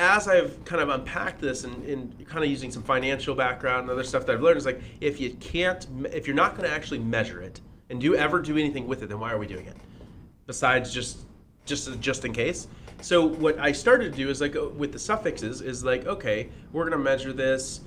as I've kind of unpacked this and kind of using some financial background and other stuff that I've learned, is like, if you're not going to actually measure it and ever do anything with it, then why are we doing it? Besides just in case. So what I started to do is like with the suffixes is like, okay, we're going to measure this,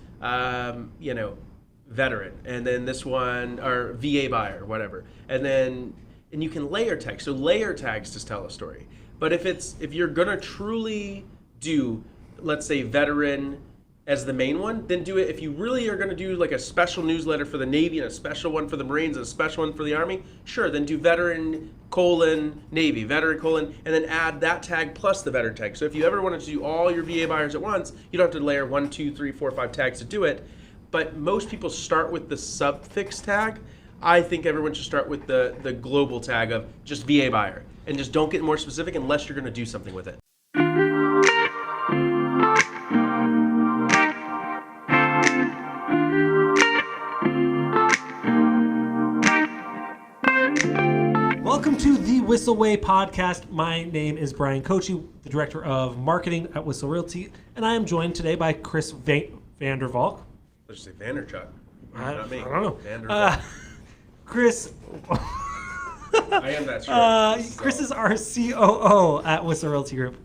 veteran, and then this one, or VA buyer, whatever, and you can layer tags. So layer tags to tell a story. But if you're going to truly do, let's say, veteran as the main one, then do it. If you really are going to do like a special newsletter for the Navy and a special one for the Marines and a special one for the Army, sure, then do veteran : Navy, veteran : and then add that tag plus the veteran tag. So if you ever wanted to do all your VA buyers at once, you don't have to layer 1, 2, 3, 4, 5 tags to do it. But most people start with the suffix tag. I think everyone should start with the global tag of just VA buyer, and just don't get more specific unless you're going to do something with it. Welcome to the Whissel Way Podcast. My name is Bryan Koci, the Director of Marketing at Whissel Realty, and I am joined today by Chris Vandervalk. Let's say Vanderchuck. Not me. I don't know. Vandervalk. Chris. I am that short. Chris is our COO at Whissel Realty Group.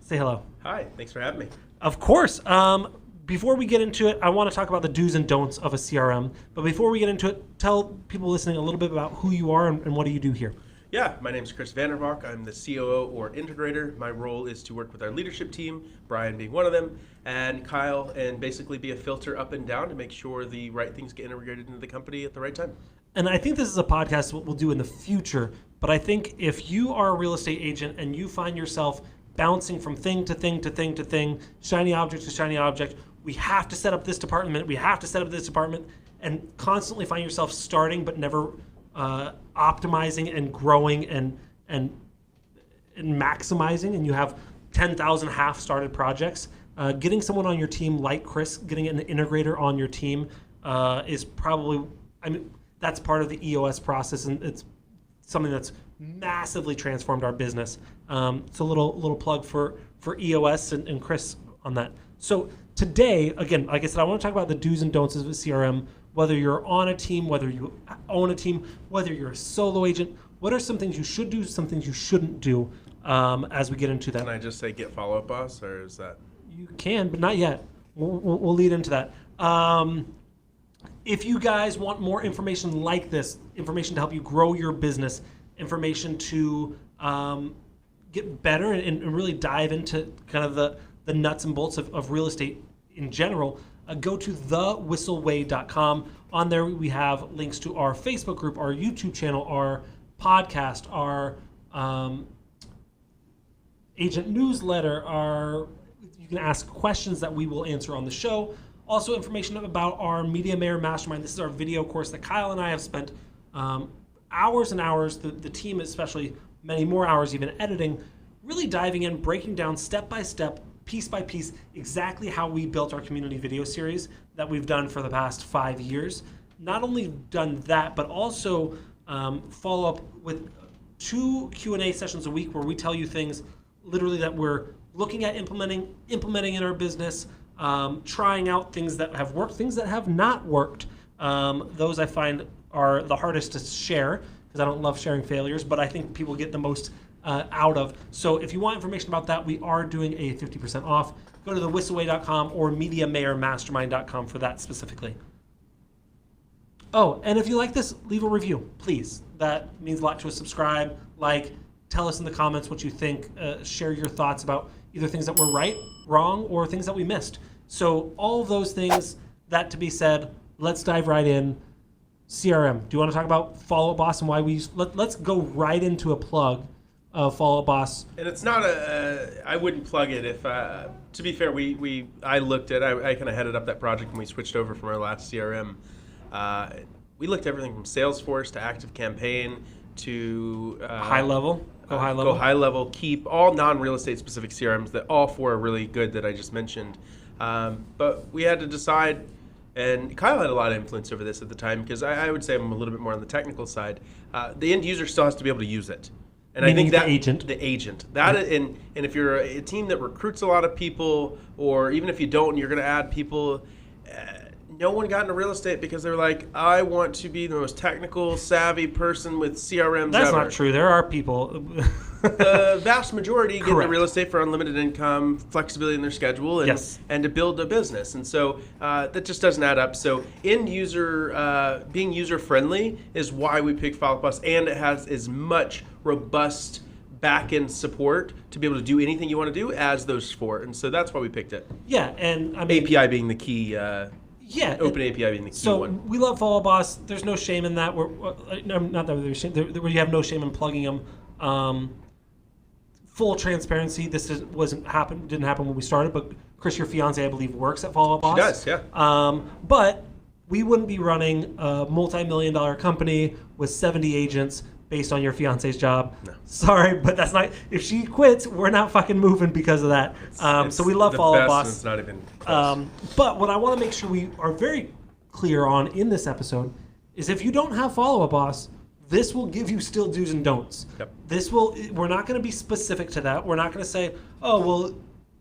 Say hello. Hi. Thanks for having me. Of course. Before we get into it, I want to talk about the do's and don'ts of a CRM. But before we get into it, tell people listening a little bit about who you are and what do you do here. Yeah, my name is Chris Vandervalk. I'm the COO or integrator. My role is to work with our leadership team, Brian being one of them, and Kyle, and basically be a filter up and down to make sure the right things get integrated into the company at the right time. And I think this is a podcast what we'll do in the future, but I think if you are a real estate agent and you find yourself bouncing from thing to thing to thing to thing, shiny object to shiny object, we have to set up this department, we have to set up this department, and constantly find yourself starting but never optimizing and growing and maximizing, and you have 10,000 half-started projects. Getting someone on your team like Chris, getting an integrator on your team is probably, that's part of the EOS process, and it's something that's massively transformed our business. It's a little plug for EOS and Chris on that. So today, again, like I said, I want to talk about the do's and don'ts of CRM. Whether you're on a team, whether you own a team, whether you're a solo agent, what are some things you should do, some things you shouldn't do as we get into that? Can I just say get follow-up boss, or is that? You can, but not yet. We'll lead into that. If you guys want more information like this, information to help you grow your business, information to get better and really dive into kind of the nuts and bolts of real estate in general, go to thewhisselway.com. On there we have links to our Facebook group, our YouTube channel, our podcast, our agent newsletter, you can ask questions that we will answer on the show. Also information about our Media Mayor Mastermind. This is our video course that Kyle and I have spent hours and hours, the team especially, many more hours even editing, really diving in, breaking down step by step, piece by piece, exactly how we built our community video series that we've done for the past 5 years. Not only done that, but also follow up with 2 Q&A sessions a week where we tell you things literally that we're looking at implementing in our business, trying out things that have worked, things that have not worked. Those I find are the hardest to share because I don't love sharing failures, but I think people get the most out of. So if you want information about that, we are doing a 50% off. Go to thewhisselway.com or MediaMayorMastermind.com for that specifically. Oh, and if you like this, leave a review, please. That means a lot to us. Subscribe, tell us in the comments what you think. Share your thoughts about either things that were right, wrong, or things that we missed. So all of those things, that to be said, let's dive right in. CRM. Do you want to talk about Follow Up Boss and why we use? Let's go right into a plug. Follow Up Boss. And it's not I wouldn't plug it if, to be fair, I looked at, I kind of headed up that project when we switched over from our last CRM. We looked at everything from Salesforce to Active Campaign to high level. Go high level. Keep, all non-real estate specific CRMs that all 4 are really good that I just mentioned. But we had to decide, and Kyle had a lot of influence over this at the time because I would say I'm a little bit more on the technical side. The end user still has to be able to use it. And Meaning I think that the agent. And if you're a team that recruits a lot of people, or even if you don't, and you're going to add people, no one got into real estate because they were like, I want to be the most technical, savvy person with CRMs That's ever. not true. There are people. The vast majority get into Correct. real estate for unlimited income, flexibility in their schedule, and to build a business. And so that just doesn't add up. So being user friendly is why we picked Follow Up Us, and it has as much robust back-end support to be able to do anything you want to do as those four. And so that's why we picked it. Yeah, and I mean, API being the key. Open API being the key so one. we love Follow Boss. There's no shame in that. Not that there's shame. Where you have no shame in plugging them. Full transparency. This didn't happen when we started. But Chris, your fiance, I believe, works at Follow Boss. She does, yeah. But we wouldn't be running a multi-million-dollar company with 70 agents based on your fiance's job. No. Sorry, but that's not. If she quits, we're not fucking moving because of that. So we love Follow Boss. It's not even close. But what I want to make sure we are very clear on in this episode is if you don't have Follow Up Boss, this will give you still do's and don'ts. Yep. We're not going to be specific to that. We're not going to say, oh, well,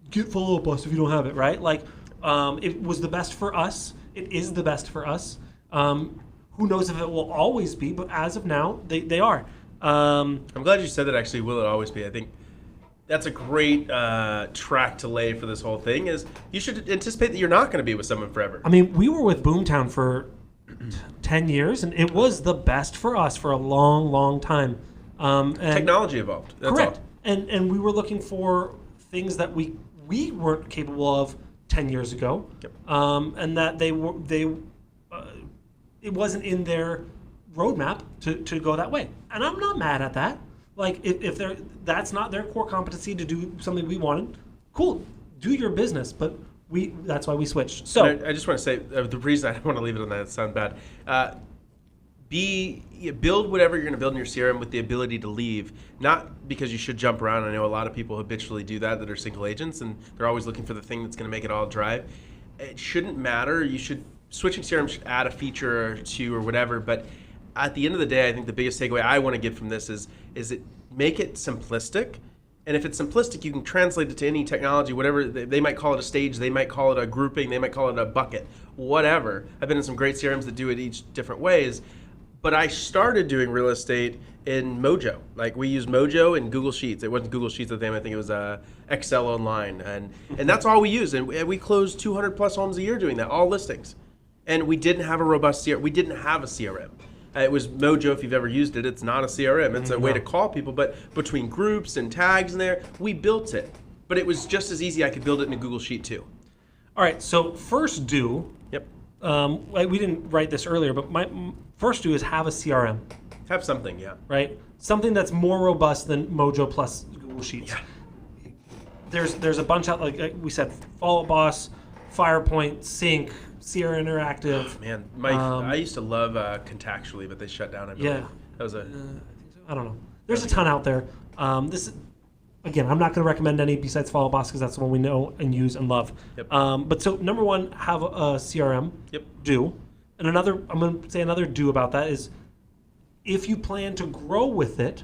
get Follow Up Boss if you don't have it, right? Like, it was the best for us. It is the best for us. Who knows if it will always be, but as of now, they are. I'm glad you said that, actually. Will it always be? I think that's a great track to lay for this whole thing, is you should anticipate that you're not going to be with someone forever. I mean, we were with Boomtown for 10 years, and it was the best for us for a long, long time. And technology evolved. That's correct. all. And we were looking for things that we weren't capable of 10 years ago. Yep. And that it wasn't in their roadmap to go that way. And I'm not mad at that. Like, if that's not their core competency to do something we wanted, cool, do your business. But that's why we switched. So I just want to say, the reason I don't want to leave it on that, it sounds bad. Build whatever you're going to build in your CRM with the ability to leave, not because you should jump around. I know a lot of people habitually do that are single agents, and they're always looking for the thing that's going to make it all drive. It shouldn't matter. Switching CRM should add a feature or two or whatever, but at the end of the day, I think the biggest takeaway I want to get from this is it make it simplistic. And if it's simplistic, you can translate it to any technology, whatever. They might call it a stage, they might call it a grouping, they might call it a bucket, whatever. I've been in some great CRMs that do it each different ways. But I started doing real estate in Mojo. Like, we used Mojo and Google Sheets. It wasn't Google Sheets at the time. I think it was Excel Online. And that's all we used. And we closed 200 plus homes a year doing that, all listings. And we didn't have a robust CRM. We didn't have a CRM. It was Mojo, if you've ever used it. It's not a CRM. It's a way to call people. But between groups and tags in there, we built it. But it was just as easy. I could build it in a Google Sheet too. All right, so first do. Yep. We didn't write this earlier, but my first do is have a CRM. Have something, yeah. Right? Something that's more robust than Mojo plus Google Sheets. Yeah. There's a bunch out, like we said, Follow Up Boss, FirePoint, Sync, Sierra Interactive. Oh, man, I used to love Contactually, but they shut down. I believe. Yeah. That was I don't know. There's a ton out there. Again, I'm not going to recommend any besides Follow Up Boss because that's the one we know and use and love. Yep. But so number one, have a CRM. Yep. Do. And I'm going to say another do about that is if you plan to grow with it,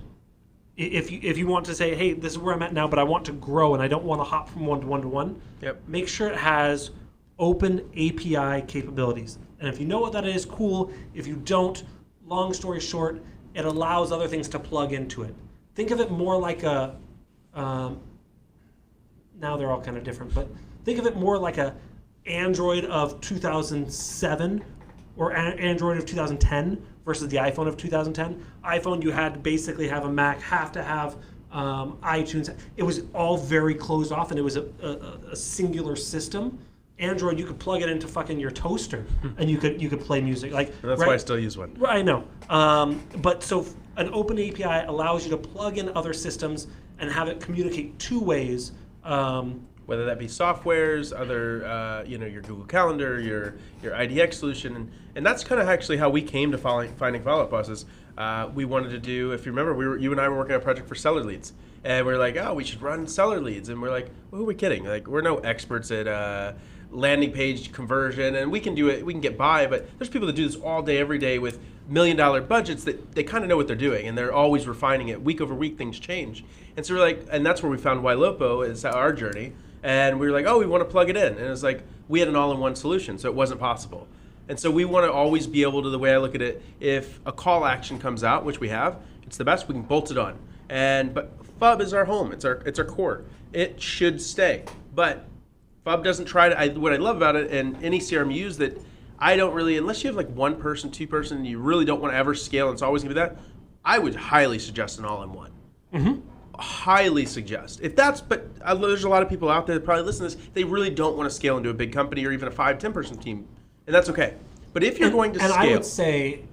if you want to say, hey, this is where I'm at now, but I want to grow and I don't want to hop from one to one to one, Yep. make sure it has open API capabilities. And if you know what that is, cool. If you don't, long story short, it allows other things to plug into it. Think of it more like a, now they're all kind of different, but think of it more like a Android of 2007 or Android of 2010 versus the iPhone of 2010. iPhone, you had to basically have a Mac, have to have iTunes. It was all very closed off, and it was a singular system. Android, you could plug it into fucking your toaster, and you could play music. Like, and that's why I still use one. I know. But so an open API allows you to plug in other systems and have it communicate two ways. Whether that be softwares, other, your Google Calendar, your IDX solution, and that's kind of actually how we came to finding Follow Up Bosses. We wanted to do, if you remember, you and I were working on a project for seller leads. And we're like, oh, we should run seller leads. And we're like, well, who are we kidding? Like, we're no experts at landing page conversion, and we can do it, we can get by, but there's people that do this all day, every day with $1 million budgets that they kind of know what they're doing, and they're always refining it. Week over week, things change. And so we're like, and that's where we found Ylopo is our journey. And we were like, oh, we want to plug it in. And it was like, we had an all-in-one solution, so it wasn't possible. And so we want to always be able to, the way I look at it, if a call action comes out, which we have, it's the best, we can bolt it on. But FUB is our home, it's our core. It should stay. But FUB doesn't try to, what I love about it, and any CRM use that I don't really, unless you have like one person, two person, and you really don't want to ever scale, and it's always gonna be that, I would highly suggest an all-in-one. Mm-hmm. Highly suggest. If that's, but there's a lot of people out there that probably listen to this, they really don't want to scale into a big company or even a 5-10 person team, and that's okay. But if you're going to scale. And I would say,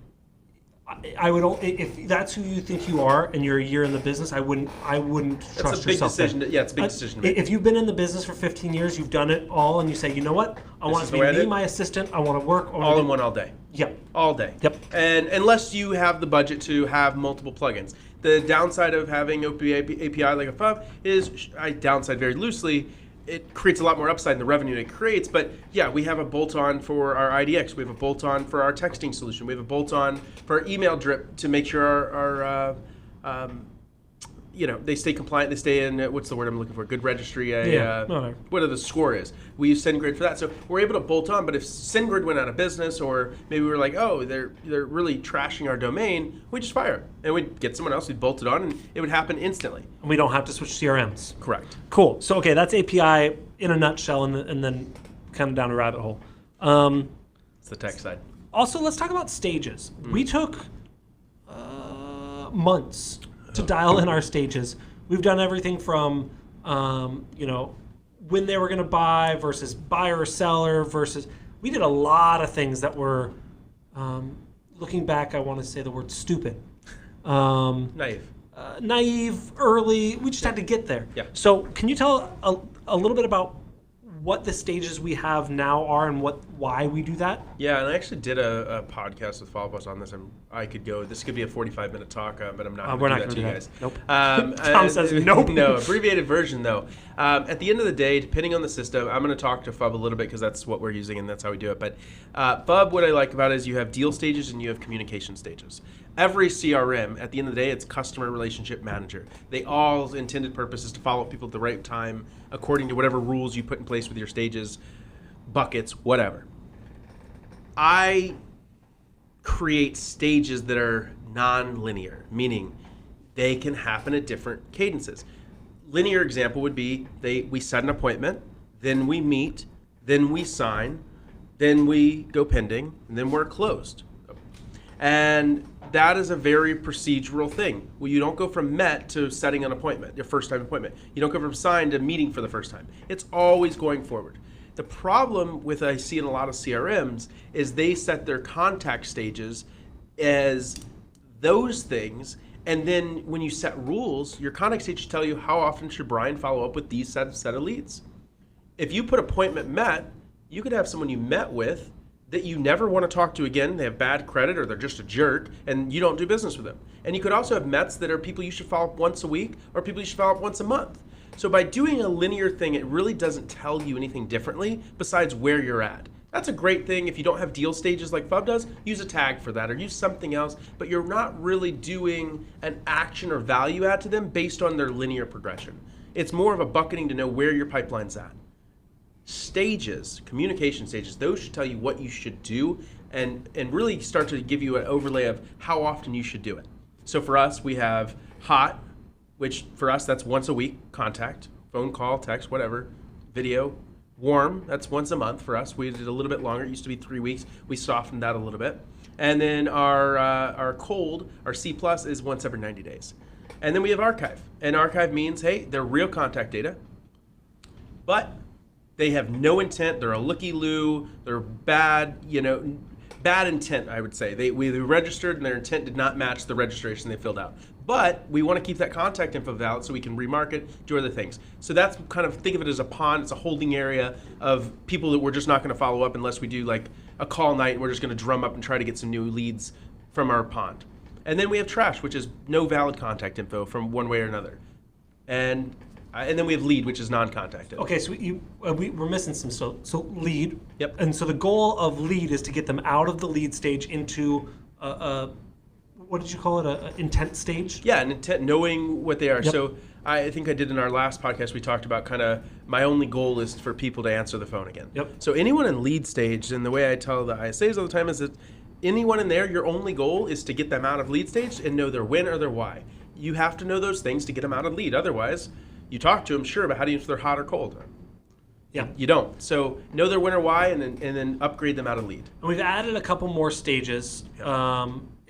I would, if that's who you think you are and you're a year in the business, I wouldn't trust yourself. It's a big decision to make. If you've been in the business for 15 years, you've done it all, and you say, you know what, I want to be me, my assistant, I want to work. All in one all day. Yep. All day. Yep. And unless you have the budget to have multiple plugins. The downside of having OP API like a FUB is, I downside very loosely, it creates a lot more upside in the revenue it creates. But yeah, we have a bolt-on for our IDX. We have a bolt-on for our texting solution. We have a bolt-on for our email drip to make sure our they stay compliant. They stay in, what's the word I'm looking for? Good registry. Whatever the score is. We use SendGrid for that. So we're able to bolt on. But if SendGrid went out of business, or maybe we were like, oh, they're really trashing our domain, we just fire it. And we'd get someone else, we'd bolt it on, and it would happen instantly. And we don't have to switch CRMs. Correct. Cool. So, okay, that's API in a nutshell, and then kind of down a rabbit hole. It's the tech side. Also, let's talk about stages. We took months to dial in our stages. We've done everything from, when they were going to buy versus buyer or seller versus. We did a lot of things that were, looking back, I want to say the word stupid. Naive, early. We just had to get there. Yeah. So, can you tell a little bit about what the stages we have now are and why we do that? Yeah, and I actually did a podcast with Follow-Ups on this. This could be a 45-minute talk, but I'm not going to do that to you guys. Nope. Tom says nope. No, abbreviated version though. At the end of the day, depending on the system, I'm going to talk to FUB a little bit because that's what we're using and that's how we do it. But FUB, what I like about it is you have deal stages and you have communication stages. Every CRM, at the end of the day, it's customer relationship manager. They all intended purpose is to follow up people at the right time according to whatever rules you put in place with your stages, buckets, whatever. I create stages that are non-linear, meaning they can happen at different cadences. Linear example would be we set an appointment, then we meet, then we sign, then we go pending, and then we're closed. And that is a very procedural thing. Well, you don't go from met to setting an appointment, your first time appointment. You don't go from signed to meeting for the first time. It's always going forward. The problem with I see in a lot of CRMs is they set their contact stages as those things, and then when you set rules, your contact stages tell you how often should Brian follow up with these set of leads. If you put appointment met, you could have someone you met with that you never want to talk to again. They have bad credit or they're just a jerk and you don't do business with them. And you could also have mets that are people you should follow up once a week or people you should follow up once a month. So by doing a linear thing, it really doesn't tell you anything differently besides where you're at. That's a great thing. If you don't have deal stages like FUB does, use a tag for that or use something else, but you're not really doing an action or value add to them based on their linear progression. It's more of a bucketing to know where your pipeline's at. Stages, communication stages, those should tell you what you should do and really start to give you an overlay of how often you should do it. So for us, we have hot, which for us, that's once a week, contact, phone call, text, whatever, video. Warm, that's once a month for us. We did a little bit longer. It used to be 3 weeks. We softened that a little bit. And then our cold, our C+, is once every 90 days. And then we have archive. And archive means, hey, they're real contact data, but they have no intent. They're a looky-loo. They're bad intent, I would say. We registered and their intent did not match the registration they filled out. But we want to keep that contact info valid so we can remarket, do other things. So that's kind of, think of it as a pond. It's a holding area of people that we're just not going to follow up unless we do like a call night and we're just going to drum up and try to get some new leads from our pond. And then we have trash, which is no valid contact info from one way or another. And then we have lead, which is non-contact info. Okay, so we're missing some. So lead. Yep. And so the goal of lead is to get them out of the lead stage into what did you call it? A intent stage? Yeah, an intent, knowing what they are. Yep. So I think I did in our last podcast, we talked about kind of my only goal is for people to answer the phone again. Yep. So anyone in lead stage, and the way I tell the ISAs all the time is that anyone in there, your only goal is to get them out of lead stage and know their when or their why. You have to know those things to get them out of lead. Otherwise, you talk to them, sure, but how do you know if they're hot or cold? Yeah. You don't. So know their when or why, and then upgrade them out of lead. And we've added a couple more stages.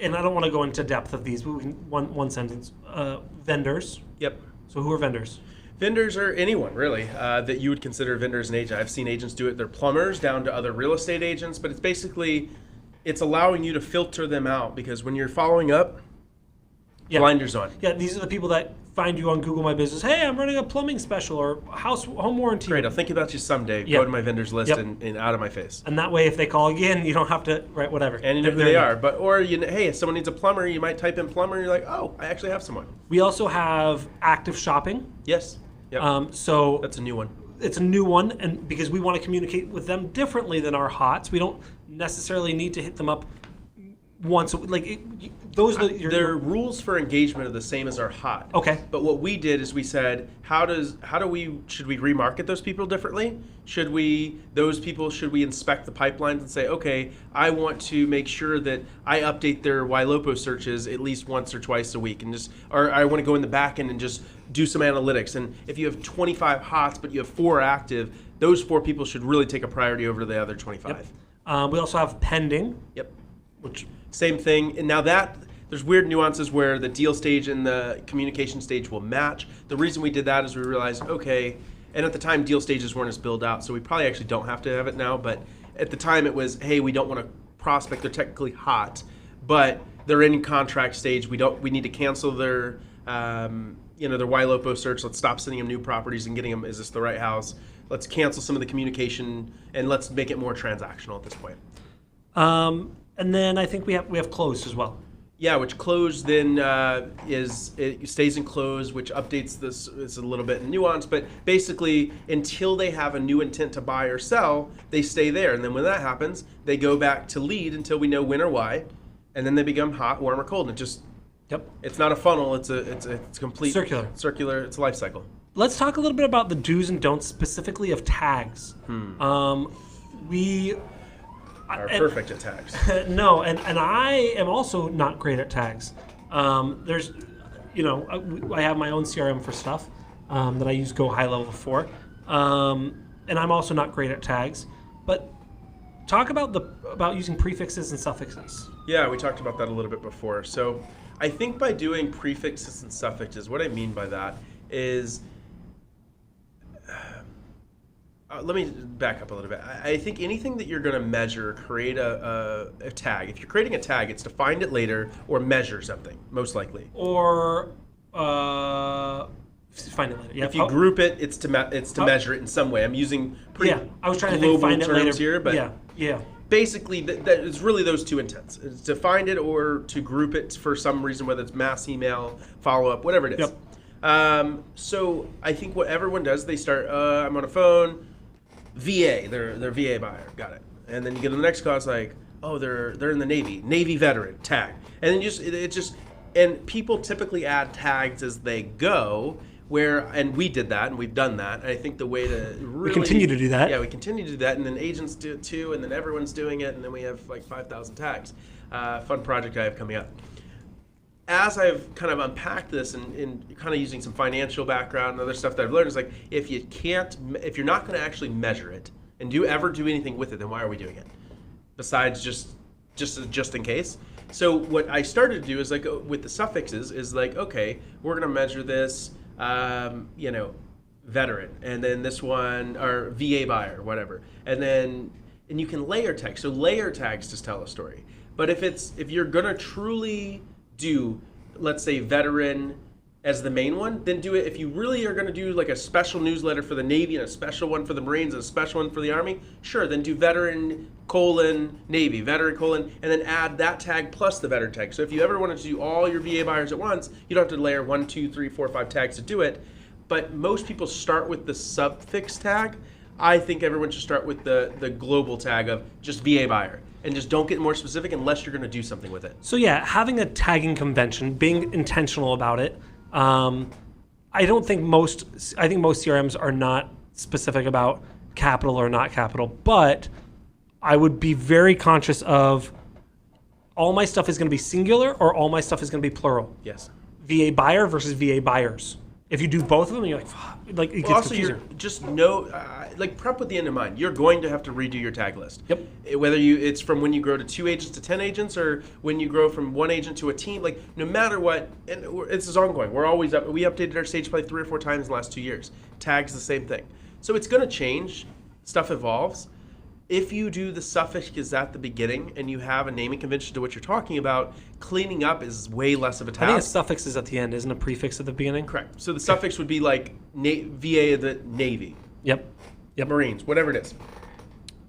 And I don't want to go into depth of these, but we can, one sentence. Vendors. Yep. So who are vendors? Vendors are anyone, really, that you would consider vendors an agent. I've seen agents do it. They're plumbers down to other real estate agents, but it's basically, it's allowing you to filter them out because when you're following up, blinders on. Yeah, these are the people that find you on Google My Business. Hey, I'm running a plumbing special or home warranty. Great, I'll think about you someday. Yep. Go to my vendors list and out of my face. And that way, if they call again, you don't have to, right, whatever. And you know who they are. Or, hey, if someone needs a plumber, you might type in plumber and you're like, oh, I actually have someone. We also have active shopping. Yes. Yep. So that's a new one. It's a new one, and because we want to communicate with them differently than our hots, we don't necessarily need to hit them up once. Their rules for engagement are the same as our hot. Okay. But what we did is we said, should we remarket those people differently? Should we inspect the pipelines and say, okay, I want to make sure that I update their YLOPO searches at least once or twice a week, or I want to go in the back end and just do some analytics. And if you have 25 hots but you have 4 active, those 4 people should really take a priority over the other 25. Yep. We also have pending. Yep. Which same thing. And now there's weird nuances where the deal stage and the communication stage will match. The reason we did that is we realized, okay, and at the time deal stages weren't as built out, so we probably actually don't have to have it now, but at the time it was, hey, we don't want to prospect, they're technically hot, but they're in contract stage, we need to cancel their their YLOPO search, let's stop sending them new properties and getting them, is this the right house? Let's cancel some of the communication and let's make it more transactional at this point. And then I think we have closed as well. Yeah, which close then it stays in close, which updates this. It's a little bit nuanced, but basically until they have a new intent to buy or sell, they stay there. And then when that happens, they go back to lead until we know when or why, and then they become hot, warm, or cold. And it just, it's not a funnel. It's complete circular. It's a life cycle. Let's talk a little bit about the do's and don'ts specifically of tags. We are perfect at tags. No, and I am also not great at tags. There's, I have my own CRM for stuff that I use Go High Level for, and I'm also not great at tags. But talk about using prefixes and suffixes. Yeah, we talked about that a little bit before. So I think by doing prefixes and suffixes, what I mean by that is. Let me back up a little bit. I think anything that you're going to measure, create a tag. If you're creating a tag, it's to find it later or measure something, most likely. Or find it later. Yeah. If you group it, it's to measure it in some way. I'm using I was trying to think find it later here, but yeah. Basically, it's really those two intents: it's to find it or to group it for some reason, whether it's mass email, follow up, whatever it is. Yep. So I think what everyone does, they start. I'm on a phone. VA, they're VA buyer, got it. And then you get to the next call, it's like, oh, they're in the Navy veteran, tag. And then and people typically add tags as they go, and we did that, and we've done that. And I think the way to really... We continue to do that. Yeah, we continue to do that, and then agents do it too, and then everyone's doing it, and then we have like 5,000 tags. Fun project I have coming up. As I've kind of unpacked this and kind of using some financial background and other stuff that I've learned, is like, if you're not going to actually measure it and ever do anything with it, then why are we doing it? Besides just in case. So what I started to do is like with the suffixes is like, okay, we're going to measure this, veteran, and then this one, or VA buyer, whatever, and you can layer tags. So layer tags just tell a story. But if you're going to truly do, let's say, veteran, as the main one, then do it. If you really are going to do like a special newsletter for the Navy and a special one for the Marines and a special one for the Army, sure, then do veteran Navy, veteran and then add that tag plus the veteran tag. So if you ever wanted to do all your VA buyers at once, you don't have to layer 1, 2, 3, 4, 5 tags to do it. But most people start with the suffix tag. I think everyone should start with the global tag of just VA buyer. And just don't get more specific unless you're going to do something with it. So yeah, having a tagging convention, being intentional about it. I think most CRMs are not specific about capital or not capital, but I would be very conscious of all my stuff is going to be singular or all my stuff is going to be plural. Yes. VA buyer versus VA buyers. If you do both of them, you're like, fuck, like it gets also, confusing. Just know, prep with the end in mind. You're going to have to redo your tag list. Yep. Whether it's from when you grow to 2 agents to 10 agents, or when you grow from 1 agent to a team. Like, no matter what, and this is ongoing. We're always up. We updated our stage play 3 or 4 times in the last 2 years. Tags the same thing. So it's going to change. Stuff evolves. If you do the suffix at the beginning and you have a naming convention to what you're talking about, cleaning up is way less of a task. I think a suffix is at the end, isn't a prefix at the beginning? Correct. So the suffix would be like VA of the Navy. Yep. Marines, whatever it is.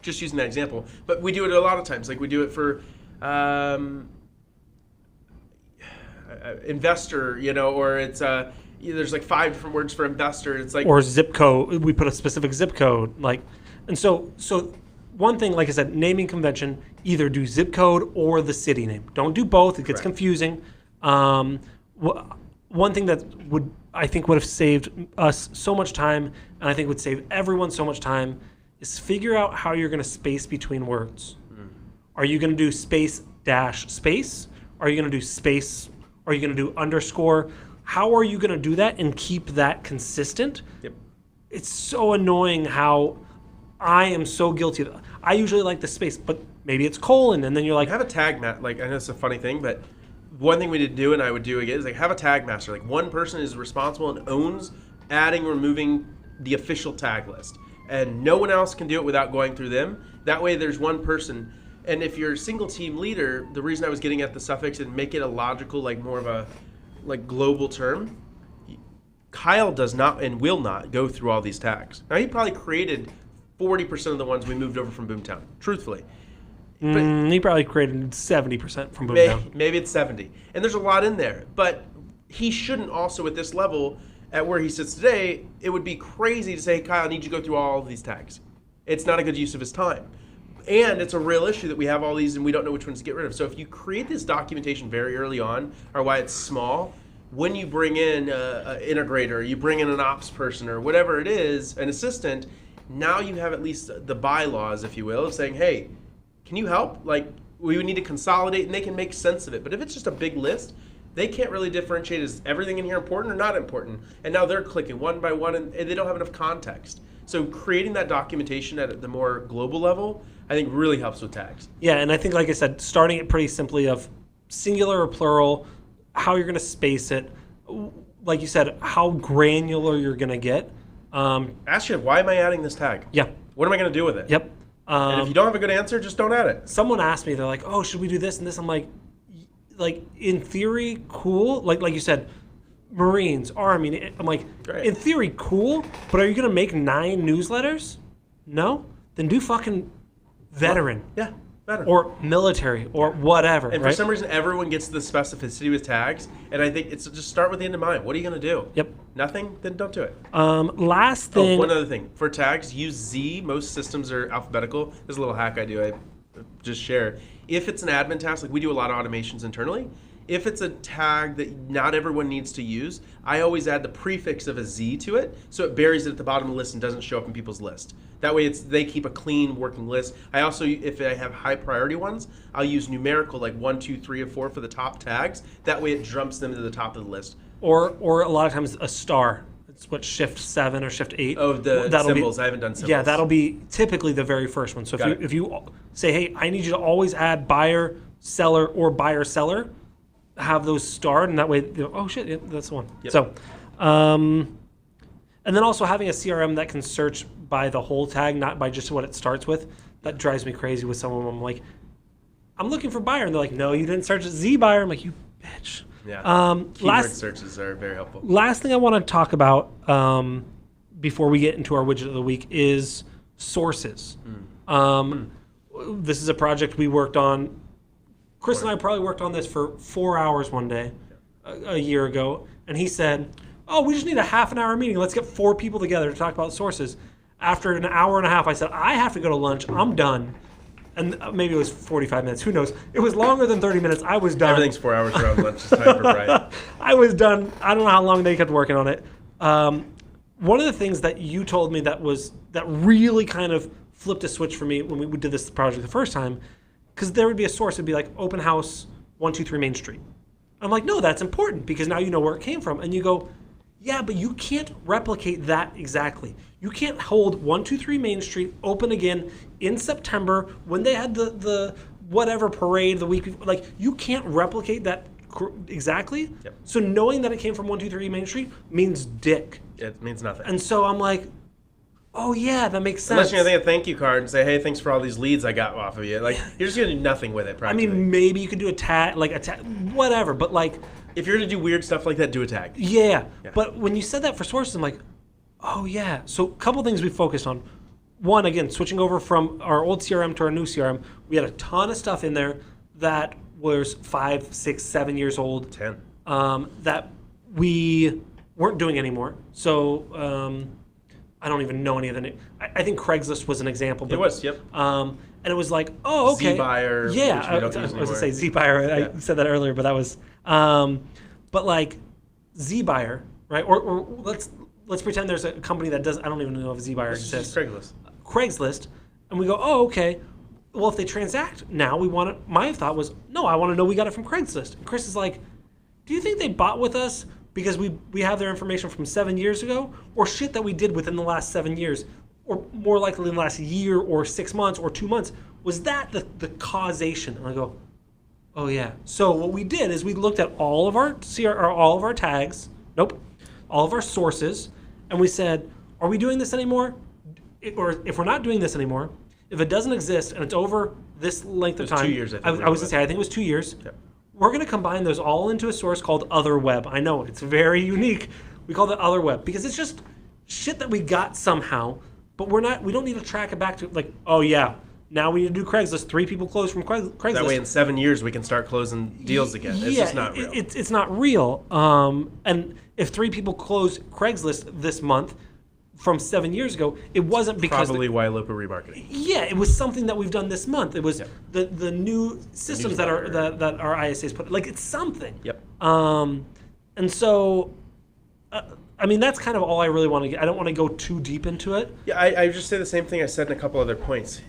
Just using that example. But we do it a lot of times. Like we do it for investor, or it's there's like 5 different words for investor. It's like, or zip code. We put a specific zip code. And so one thing, like I said, naming convention, either do zip code or the city name. Don't do both. It gets confusing. One thing that would have saved us so much time, and I think would save everyone so much time, is figure out how you're going to space between words. Mm-hmm. Are you going to do space dash space? Are you going to do space? Are you going to do underscore? How are you going to do that and keep that consistent? Yep. It's so annoying how I am so guilty of that. I usually like the space, but maybe it's colon, and then you're like... Have a tag, Matt. I know it's a funny thing, but one thing we did do, and I would do again, is have a tag master. One person is responsible and owns adding, removing the official tag list. And no one else can do it without going through them. That way there's one person. And if you're a single team leader, the reason I was getting at the suffix and make it a logical, more of a global term, Kyle does not and will not go through all these tags. Now, he probably created 40% of the ones we moved over from Boomtown, truthfully. But he probably created 70% from Boomtown. Maybe it's 70. And there's a lot in there. But he shouldn't also, at this level, at where he sits today, it would be crazy to say, hey, Kyle, I need you to go through all of these tags. It's not a good use of his time. And it's a real issue that we have all these and we don't know which ones to get rid of. So if you create this documentation very early on, or why it's small, when you bring in an integrator, you bring in an ops person or whatever it is, an assistant, now you have at least the bylaws, if you will, of saying, hey, can you help? We would need to consolidate, and they can make sense of it. But if it's just a big list, they can't really differentiate, is everything in here important or not important? And now they're clicking one by one, and they don't have enough context. So creating that documentation at the more global level, I think really helps with tags. Yeah, and I think, like I said, starting it pretty simply of singular or plural, how you're going to space it, like you said, how granular you're going to get. Ask you, why am I adding this tag? Yeah. What am I going to do with it? Yep. And if you don't have a good answer, just don't add it. Someone asked me, they're like, oh, should we do this and this? I'm like in theory, cool. Like you said, Marines, Army. I'm like, Great. In theory, cool. But are you going to make 9 newsletters? No? Then do fucking veteran. Yeah, veteran. Or military or whatever. And for some reason, everyone gets the specificity with tags. And I think it's just start with the end in mind. What are you going to do? Yep. Nothing? Then don't do it. Last thing. Oh, one other thing. For tags, use Z. Most systems are alphabetical. There's a little hack I do. I just share. If it's an admin task, we do a lot of automations internally. If it's a tag that not everyone needs to use, I always add the prefix of a Z to it, so it buries it at the bottom of the list and doesn't show up in people's list. That way they keep a clean working list. I also, if I have high priority ones, I'll use numerical 1, 2, 3, or 4 for the top tags. That way it jumps them to the top of the list. Or a lot of times a star. It's what, Shift 7 or Shift 8. Oh, the symbols. I haven't done symbols. Yeah, that'll be typically the very first one. So if you say, hey, I need you to always add buyer, seller, or buyer-seller, have those starred, and that way, oh shit, yeah, that's the one. Yep. So, and then also having a CRM that can search by the whole tag, not by just what it starts with. That drives me crazy with some of them. I'm like, I'm looking for buyer, and they're like, no, you didn't search Z buyer. I'm like, you bitch. Yeah. Keyword searches are very helpful. Last thing I want to talk about before we get into our widget of the week is sources. This is a project we worked on. Chris and I probably worked on this for 4 hours one day a year ago, and he said, "Oh, we just need a half an hour meeting. Let's get 4 people together to talk about sources." After an hour and a half, I said, "I have to go to lunch. I'm done." And maybe it was 45 minutes. Who knows? It was longer than 30 minutes. I was done. Everything's 4 hours around lunchtime for Brian. I was done. I don't know how long they kept working on it. One of the things that you told me that really kind of flipped a switch for me when we did this project the first time, because there would be a source. It'd be like open house 123 Main Street. I'm like, no, that's important because now you know where it came from. And you go, yeah, but you can't replicate that exactly. You can't hold 123 Main Street open again in September when they had the whatever parade the week before. Like, you can't replicate that exactly. Yep. So knowing that it came from 123 Main Street means dick. It means nothing. And so I'm like, oh yeah, that makes sense. Unless you're going to think a thank you card and say, hey, thanks for all these leads I got off of you. Like, you're just going to do nothing with it, practically. I mean, maybe you could do a tag, whatever, but like... If you're going to do weird stuff like that, do a tag. Yeah, but when you said that for sources, I'm like, oh yeah. So a couple things we focused on. One, again, switching over from our old CRM to our new CRM, we had a ton of stuff in there that was 5, 6, 7 years old. 10. That we weren't doing anymore. So I don't even know any of the names. I think Craigslist was an example. But, it was, yep. And it was like, oh, okay. Z-Buyer. Yeah, I was going to say Z-Buyer. Yeah. I said that earlier, but that was... but like Z-Buyer, right? Or let's pretend there's a company that does. I don't even know if Z-Buyer exists. Craigslist, and we go, oh, okay. Well, if they transact now, we want it. My thought was, no, I want to know we got it from Craigslist. And Chris is like, do you think they bought with us because we have their information from 7 years ago, or shit that we did within the last 7 years, or more likely in the last year or 6 months or 2 months? Was that the causation? And I go, oh yeah. So what we did is we looked at all of our tags, all of our sources, and we said, are we doing this anymore? Or if we're not doing this anymore, if it doesn't exist and it's over this length of time, 2 years. I was going to say, I think it was 2 years. Yep. We're going to combine those all into a source called Other Web. I know it's very unique. We call it Other Web because it's just shit that we got somehow, but we don't need to track it back to like, oh yeah. Now we need to do Craigslist. 3 people closed from Craigslist. That way in 7 years we can start closing deals again. It's just not real. It's not real. And if 3 people closed Craigslist this month from 7 years ago, it wasn't because... Probably Ylopa remarketing. Yeah, it was something that we've done this month. It was the new systems that our ISAs put... Like, it's something. Yep. And so... I mean, that's kind of all I really want to get. I don't want to go too deep into it. Yeah, I just say the same thing I said in a couple other points.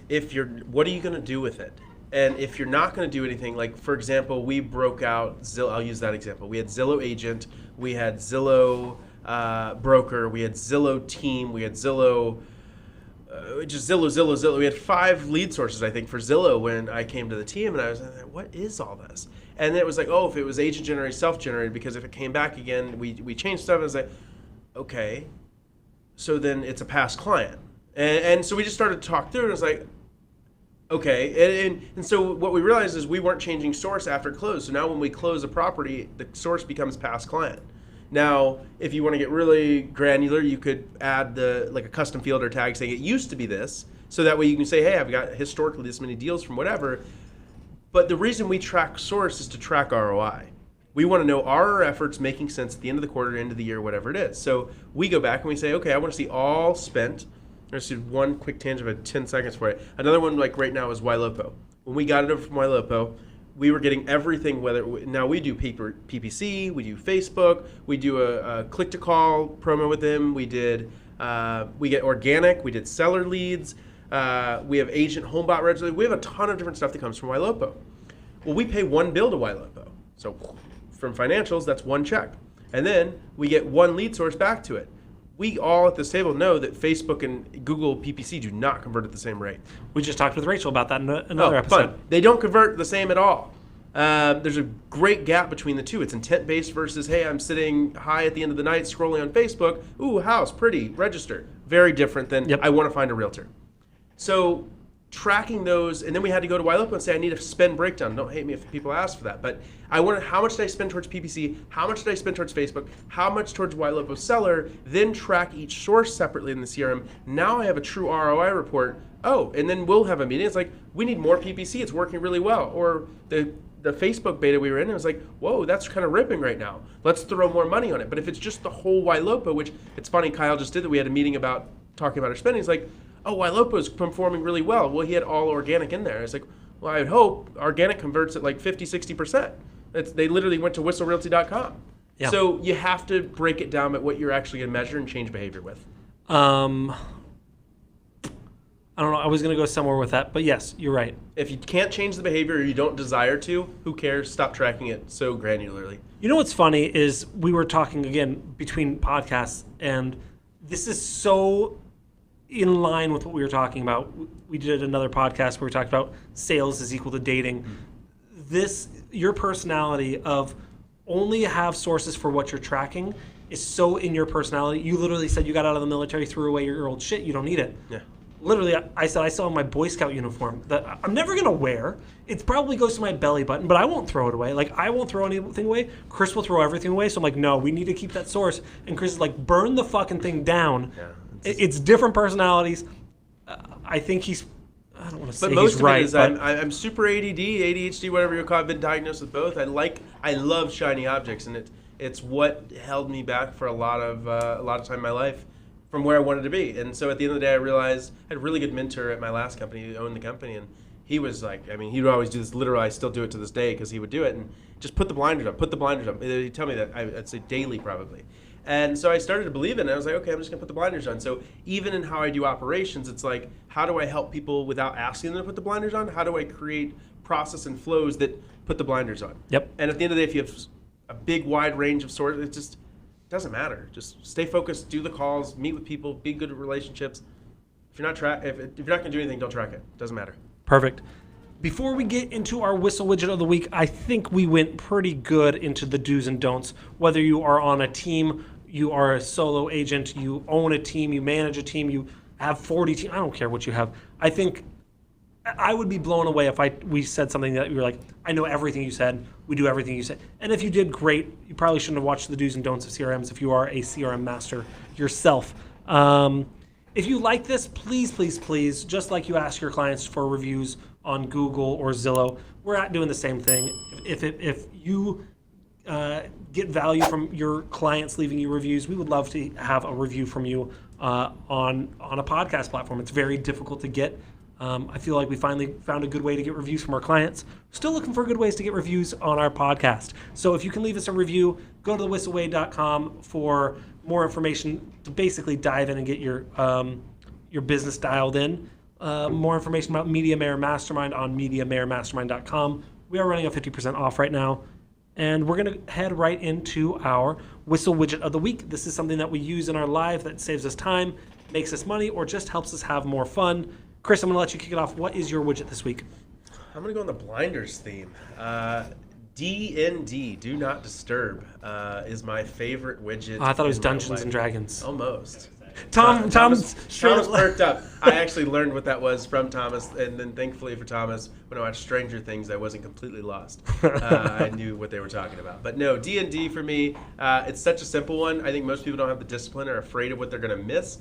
What are you going to do with it? And if you're not going to do anything, like, for example, we broke out Zillow. I'll use that example. We had Zillow Agent. We had Zillow Broker. We had Zillow Team. We had Zillow... just Zillow. We had 5 lead sources, I think, for Zillow when I came to the team. And I was like, what is all this? And it was like, oh, if it was agent-generated, self-generated, because if it came back again, we changed stuff. And I was like... okay, so then it's a past client. And so we just started to talk through it. It was like, okay. And so what we realized is we weren't changing source after close. So now when we close a property, the source becomes past client. Now, if you want to get really granular, you could add a custom field or tag saying it used to be this. So that way you can say, hey, I've got historically this many deals from whatever. But the reason we track source is to track ROI. We want to know, are our efforts making sense at the end of the quarter, end of the year, whatever it is. So we go back and we say, okay, I want to see all spent. Let's do one quick tangent of 10 seconds for it. Another one like right now is Ylopa. When we got it over from Ylopa, we were getting everything, now we do PPC, we do Facebook, we do a click-to-call promo with them, we get organic, we did seller leads, we have agent homebot registry, we have a ton of different stuff that comes from Ylopa. Well, we pay one bill to Ylopa. So from financials, that's one check. And then we get one lead source back to it. We all at this table know that Facebook and Google PPC do not convert at the same rate. We just talked with Rachel about that in another episode. Fun. They don't convert the same at all. There's a great gap between the two. It's intent-based versus, hey, I'm sitting high at the end of the night scrolling on Facebook. Ooh, house, pretty, register. Very different than I want to find a realtor. So tracking those, and then we had to go to Ylopo and say, I need a spend breakdown. Don't hate me if people ask for that, but I wanted how much did I spend towards PPC, how much did I spend towards Facebook, how much towards Ylopo seller, then track each source separately in the CRM. Now I have a true ROI report. Oh, and then we'll have a meeting. It's like, we need more PPC. It's working really well. Or the Facebook beta we were in, it was like, whoa, that's kind of ripping right now. Let's throw more money on it. But if it's just the whole Ylopo, which it's funny, Kyle just did that. We had a meeting about talking about our spending. It's like, oh, Ylopo's performing really well. Well, he had all organic in there. It's like, well, I would hope organic converts at like 50, 60%. They literally went to whisselrealty.com. Yeah. So you have to break it down at what you're actually going to measure and change behavior with. I don't know. I was going to go somewhere with that, but yes, you're right. If you can't change the behavior or you don't desire to, who cares? Stop tracking it so granularly. You know what's funny is we were talking again between podcasts, and this is so in line with what we were talking about. We did another podcast where we talked about sales is equal to dating. This, your personality of only have sources for what you're tracking is so in your personality. You literally said you got out of the military, threw away your old shit. You don't need it. Yeah. Literally, I said I still have my Boy Scout uniform that I'm never going to wear. It probably goes to my belly button, but I won't throw it away. Like, I won't throw anything away. Chris will throw everything away. So I'm like, no, we need to keep that source. And Chris is like, burn the fucking thing down. Yeah, it's different personalities. I think he's, I don't want to say but most he's of right. It is I'm super ADD, ADHD, whatever you call it. I've been diagnosed with both. I love shiny objects, and it's what held me back for a lot of time in my life from where I wanted to be. And so at the end of the day, I realized I had a really good mentor at my last company who owned the company, and he was like, I mean, he would always do this. Literally, I still do it to this day because he would do it and just put the blinders up, He'd tell me that I'd say daily probably. And so I started to believe it, and I was like, okay, I'm just gonna put the blinders on. So even in how I do operations, it's like, how do I help people without asking them to put the blinders on? How do I create process and flows that put the blinders on? Yep. And at the end of the day, if you have a big, wide range of sources, it just doesn't matter. Just stay focused, do the calls, meet with people, be good at relationships. If you're not if you're not gonna do anything, don't track it. Doesn't matter. Perfect. Before we get into our Whissel widget of the week, I think we went pretty good into the do's and don'ts. Whether you are on a team, you are a solo agent, you own a team, you manage a team, you have 40 teams, I don't care what you have. I think I would be blown away if we said something that you were like, I know everything you said, we do everything you said. And if you did, great. You probably shouldn't have watched the do's and don'ts of CRMs if you are a CRM master yourself. If you like this, please, please, please, just like you ask your clients for reviews on Google or Zillow, we're not doing the same thing. If you get value from your clients leaving you reviews, we would love to have a review from you on a podcast platform. It's very difficult to get. I feel like we finally found a good way to get reviews from our clients. Still looking for good ways to get reviews on our podcast. So if you can leave us a review, go to thewhisselway.com for more information to basically dive in and get your business dialed in. More information about Media Mayor Mastermind on MediaMayorMastermind.com. We are running a 50% off right now. And we're going to head right into our Whissel widget of the week. This is something that we use in our live that saves us time, makes us money, or just helps us have more fun. Chris, I'm going to let you kick it off. What is your widget this week? I'm going to go on the blinders theme. D&D, Do Not Disturb, is my favorite widget. Oh, I thought it was Dungeons and Dragons. Almost. Thomas perked up. I actually learned what that was from Thomas, and then thankfully for Thomas, when I watched Stranger Things, I wasn't completely lost. I knew what they were talking about. But no, D&D for me, it's such a simple one. I think most people don't have the discipline or are afraid of what they're going to miss.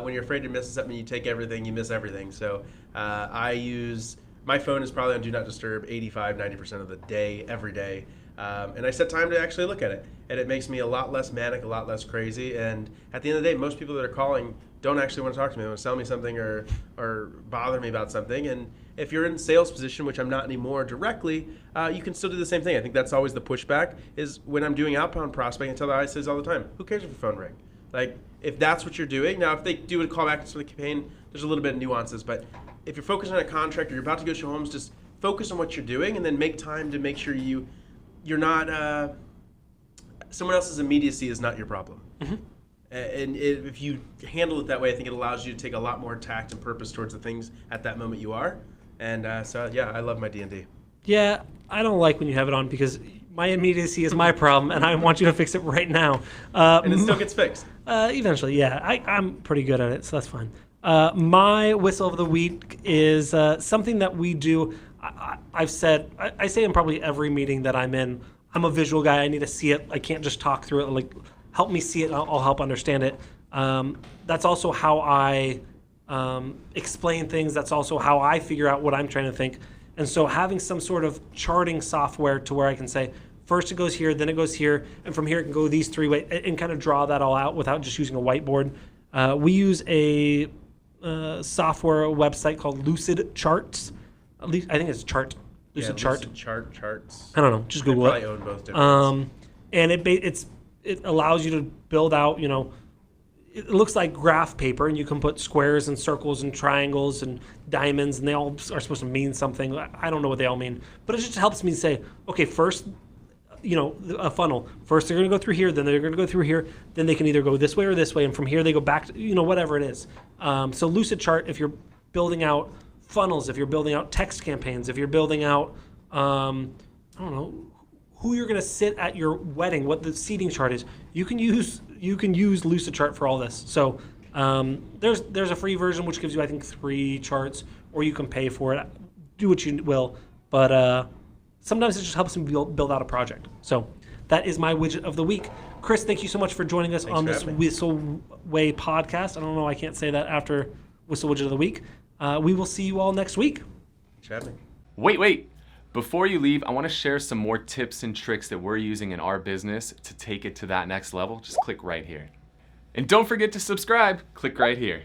When you're afraid to miss something, you take everything, you miss everything. So my phone is probably on Do Not Disturb 85-90% of the day, every day. And I set time to actually look at it. And it makes me a lot less manic, a lot less crazy. And at the end of the day, most people that are calling don't actually want to talk to me. They want to sell me something or bother me about something. And if you're in sales position, which I'm not anymore directly, you can still do the same thing. I think that's always the pushback is when I'm doing outbound prospecting, I tell the ISAs all the time, who cares if your phone ring? Like, if that's what you're doing. Now, if they do a callback to the campaign, there's a little bit of nuances. But if you're focused on a contract or you're about to go show homes, just focus on what you're doing and then make time to make sure you're not someone else's immediacy is not your problem. Mm-hmm. And if you handle it that way, I think it allows you to take a lot more tact and purpose towards the things at that moment you are. And so yeah, I love my D&D. Yeah, I don't like when you have it on because my immediacy is my problem, and I want you to fix it right now. And it still gets fixed. Eventually, yeah. I'm pretty good at it, so that's fine. My whistle of the week is something that we do. I say in probably every meeting that I'm in, I'm a visual guy. I need to see it. I can't just talk through it. Like, help me see it. I'll help understand it. That's also how I explain things. That's also how I figure out what I'm trying to think. And so having some sort of charting software to where I can say, first it goes here, then it goes here, and from here it can go these 3 ways, and kind of draw that all out without just using a whiteboard. We use a software website called Lucid Charts. At least I think it's Chart. Lucid Chart. Lucid Charts. I don't know. Just Google I it. probably own both different. And it allows you to build out, it looks like graph paper, and you can put squares and circles and triangles and diamonds, and they all are supposed to mean something. I don't know what they all mean, but it just helps me say, okay, first, a funnel. First, they're going to go through here, then they're going to go through here, then they can either go this way or this way, and from here they go back to, whatever it is. So Lucid Chart, if you're building out funnels, if you're building out text campaigns, if you're building out, I don't know, who you're going to sit at your wedding, what the seating chart is, you can use Lucid Chart for all this. So there's a free version which gives you, I think, 3 charts, or you can pay for it. Do what you will, but sometimes it just helps me build out a project. So that is my widget of the week. Chris, thank you so much for joining us on this Whissel Way podcast. I don't know, I can't say that after Whissel Widget of the Week. We will see you all next week. Chat me. Wait. Before you leave, I want to share some more tips and tricks that we're using in our business to take it to that next level. Just click right here. And don't forget to subscribe. Click right here.